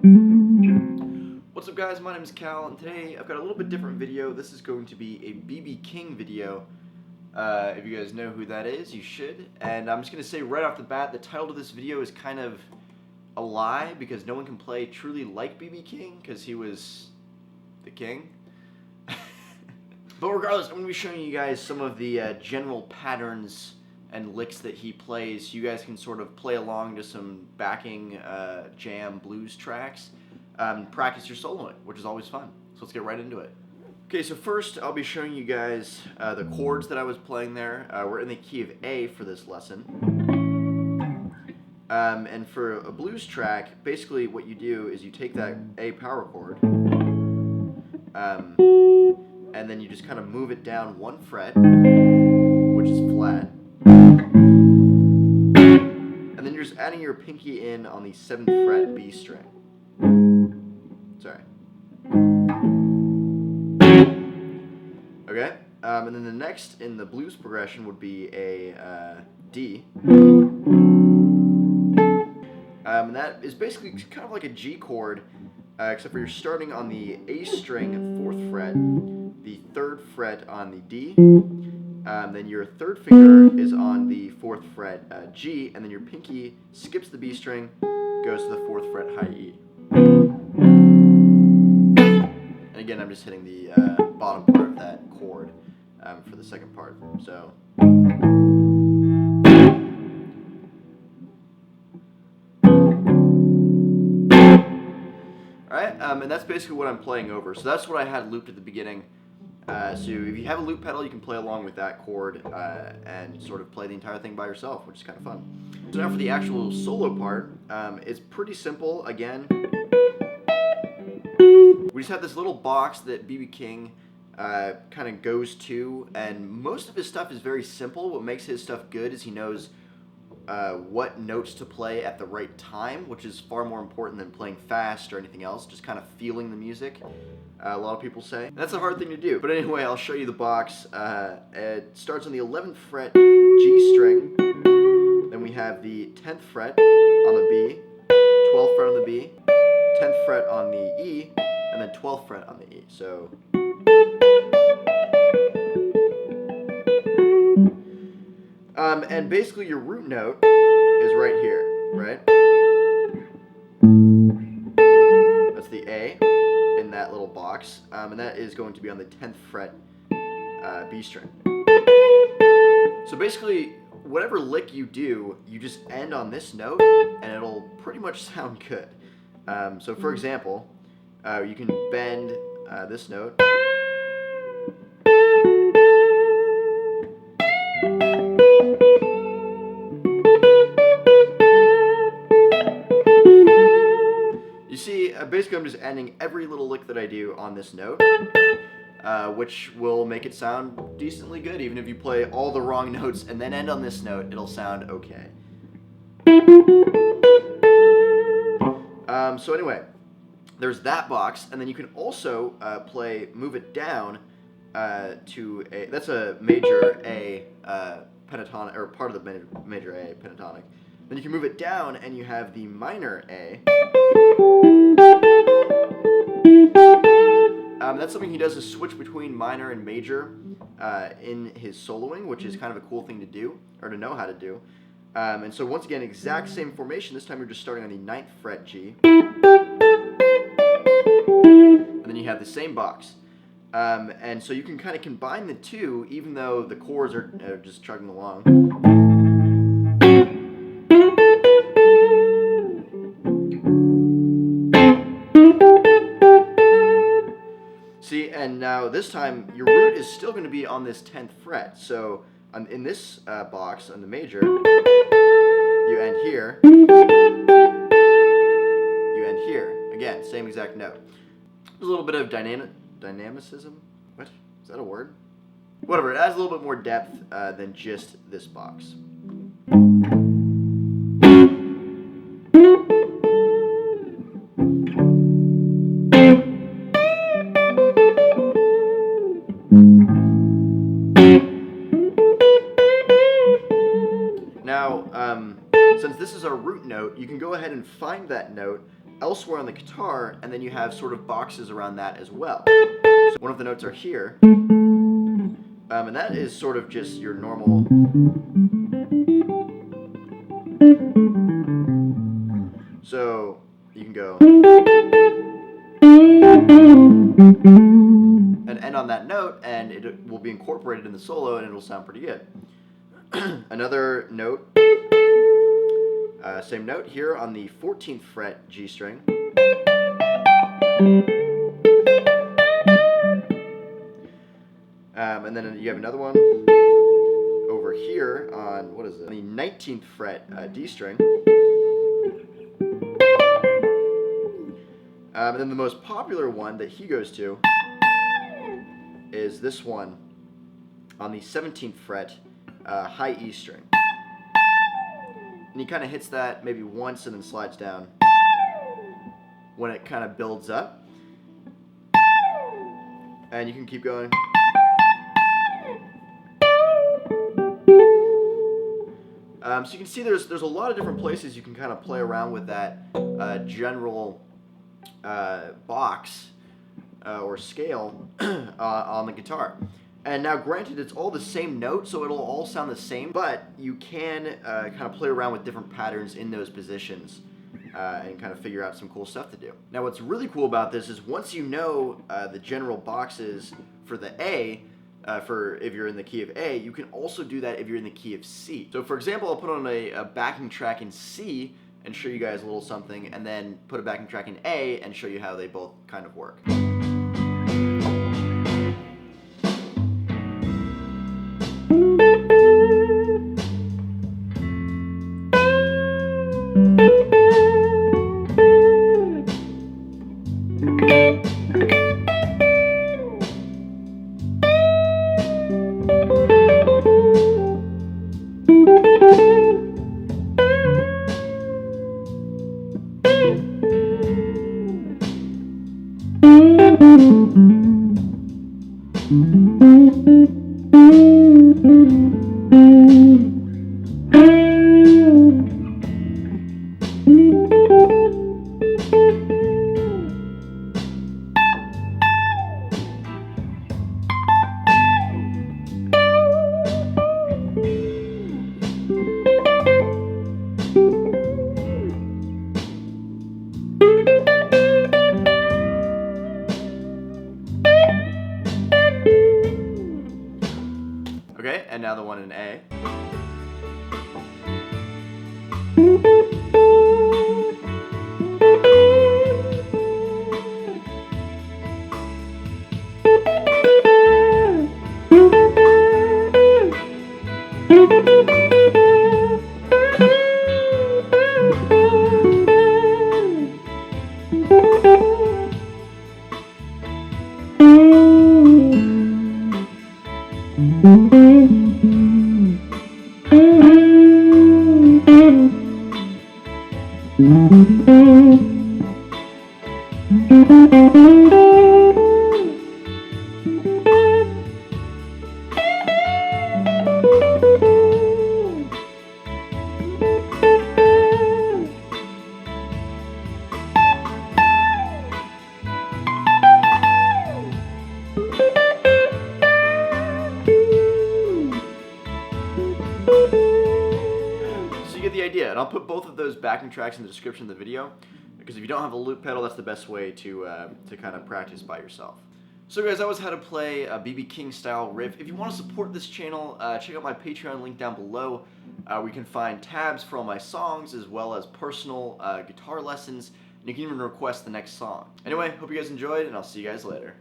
What's up guys, my name is Cal, and today I've got a little bit different video. This is going to be a BB King video. If you guys know who that is, you should. And I'm just going to say right off the bat, the title of this video is kind of a lie, because no one can play truly like BB King, because he was the king. But regardless, I'm going to be showing you guys some of the general patterns and licks that he plays. You guys can sort of play along to some backing jam blues tracks. Practice your soloing, which is always fun. So let's get right into it. Okay, so first I'll be showing you guys the chords that I was playing there. We're in the key of A for this lesson. And for a blues track, basically what you do is you take that A power chord, and then you just kind of move it down one fret, which is flat. And then you're just adding your pinky in on the 7th fret B string. Sorry. Okay, and then the next in the blues progression would be a D. And that is basically kind of like a G chord, except for you're starting on the A string 4th fret, the 3rd fret on the D, then your 3rd finger is on the 4th fret G, and then your pinky skips the B string, goes to the 4th fret high E. And again, I'm just hitting the bottom part of that chord for the second part. So. Alright, and that's basically what I'm playing over. So that's what I had looped at the beginning. So if you have a loop pedal, you can play along with that chord and sort of play the entire thing by yourself, which is kind of fun. So now for the actual solo part, it's pretty simple. Again, we just have this little box that BB King kind of goes to, and most of his stuff is very simple. What makes his stuff good is he knows what notes to play at the right time, which is far more important than playing fast or anything else, just kind of feeling the music, a lot of people say. And that's a hard thing to do. But anyway, I'll show you the box. It starts on the 11th fret G string, then we have the 10th fret on the B, 12th fret on the B, 10th fret on the E, and then 12th fret on the E. So. And basically your root note is right here, right? That's the A in that little box, and that is going to be on the 10th fret B string. So basically, whatever lick you do, you just end on this note, and it'll pretty much sound good. So for example, you can bend this note. You see, basically I'm just ending every little lick that I do on this note, which will make it sound decently good. Even if you play all the wrong notes and then end on this note, it'll sound okay. So anyway, there's that box, and then you can also move it down to a, that's a major A pentatonic, or part of the major A pentatonic. Then you can move it down, and you have the minor A. That's something he does, is switch between minor and major in his soloing, which is kind of a cool thing to do, or to know how to do. And so once again, exact same formation. This time you're just starting on the 9th fret G. And then you have the same box. And so you can kind of combine the two, even though the chords are just chugging along. See, and now this time your root is still going to be on this 10th fret. So in this box, on the major, you end here, you end here. Again, same exact note. There's a little bit of dynamicism. What? Is that a word? Whatever, it adds a little bit more depth than just this box. Now, since this is our root note, you can go ahead and find that note elsewhere on the guitar, and then you have sort of boxes around that as well. So one of the notes are here, and that is sort of just your normal. So you can go and end on that note, and it will be incorporated in the solo, and it'll sound pretty good. Another note, same note here on the 14th fret G string. And then you have another one over here on, what is it? On the 19th fret D string. And then the most popular one that he goes to is this one on the 17th fret high E string. And he kind of hits that maybe once and then slides down when it kind of builds up. And you can keep going. So you can see there's a lot of different places you can kind of play around with that general box or scale on the guitar. And now granted, it's all the same note, so it'll all sound the same, but you can kind of play around with different patterns in those positions and kind of figure out some cool stuff to do. Now what's really cool about this is once you know the general boxes for the A, for if you're in the key of A, you can also do that if you're in the key of C. So for example, I'll put on a backing track in C and show you guys a little something, and then put a backing track in A and show you how they both kind of work. Okay, and now the one in A. So you get the idea, and I'll put both of those backing tracks in the description of the video, because if you don't have a loop pedal, that's the best way to kind of practice by yourself. So guys, that was how to play a B.B. King style riff. If you want to support this channel, check out my Patreon link down below. We can find tabs for all my songs, as well as personal guitar lessons, and you can even request the next song. Anyway, hope you guys enjoyed, and I'll see you guys later.